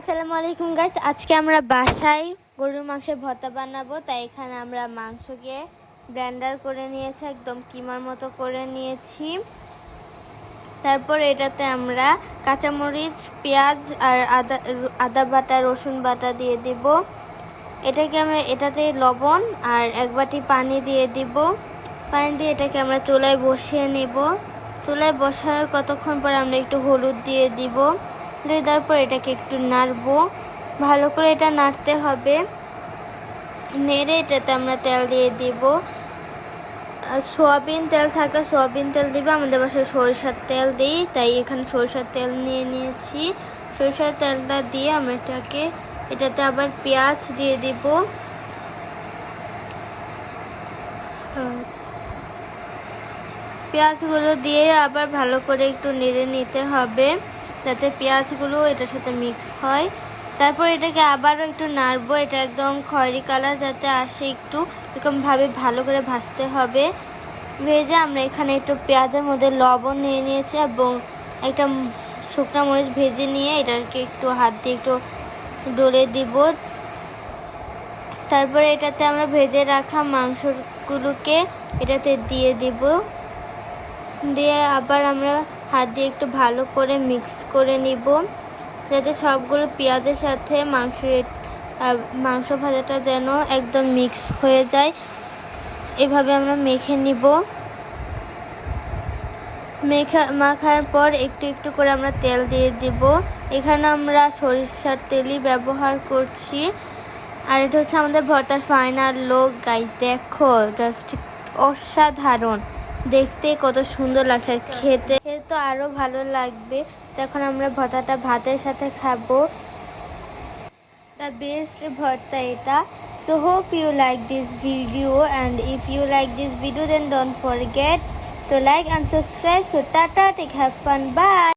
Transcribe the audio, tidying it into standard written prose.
আসসালামু আলাইকুম গাইস, আজকে আমরা বাসায় গরুর মাংসের ভর্তা বানাবো। তাই এখানে আমরা মাংসকে ব্লেন্ডার করে নিয়েছি, একদম কিমার মতো করে নিয়েছি। তারপর এটাতে আমরা কাঁচামরিচ, পেঁয়াজ আর আদা বাটা, রসুন বাটা দিয়ে দিব। এটাতে লবণ আর এক বাটি পানি দিয়ে দিব। পানি দিয়ে এটাকে আমরা চুলায় বসিয়ে নেব। চুলায় বসানোর কতক্ষণ পর আমরা একটু হলুদ দিয়ে দিব। দেওয়ার পর এটাকে একটু নাড়বো, ভালো করে এটা নাড়তে হবে। নেড়ে এটাতে আমরা তেল দিয়ে দিব। সয়াবিন তেল থাকলে সয়াবিন তেল দিব, আমাদের বাসায় সরিষার তেল দিই, তাই এখানে সরিষার তেল নিয়ে নিয়েছি। সরিষার তেলটা দিয়ে আমরা এটাতে আবার পেঁয়াজ দিয়ে দিব। পেঁয়াজগুলো দিয়ে আবার ভালো করে একটু নেড়ে নিতে হবে, যাতে পেঁয়াজগুলো এটার সাথে মিক্স হয়। তারপর এটাকে আবারও একটু নাড়বো, এটা একদম খয়েরি কালার যাতে আসে, একটু এরকমভাবে ভালো করে ভাজতে হবে। ভেজে আমরা এখানে একটু পেঁয়াজের মধ্যে লবণ নিয়ে নিয়েছি এবং একটা শুকনো মরিচ ভেজে নিয়ে এটাকে একটু হাত দিয়ে একটু ডলে দিব। তারপরে এটাতে আমরা ভেজে রাখা মাংসগুলোকে এটাতে দিয়ে দিব। দিয়ে আবার আমরা হাত দিয়ে একটু ভালো করে মিক্স করে নিব, যাতে সবগুলো পেঁয়াজের সাথে মাংস ভাজাটা যেন একদম মিক্স হয়ে যায়। এভাবে আমরা মেখে নিব। মাখার পর একটু একটু করে আমরা তেল দিয়ে দিব। এখানে আমরা সরিষার তেলই ব্যবহার করছি। আর এটা হচ্ছে আমাদের ভর্তার ফাইনাল লুক গাইস, দেখো জাস্ট অসাধারণ, দেখতে কত সুন্দর লাগছে, আর খেতে তো আরো ভালো লাগবে। তখন আমরা ভর্তাটা ভাতের সাথে খাবো। The best bharta eta. So hope you like this video, and if you like this video then don't forget to like and subscribe. So tata, take have fun, bye.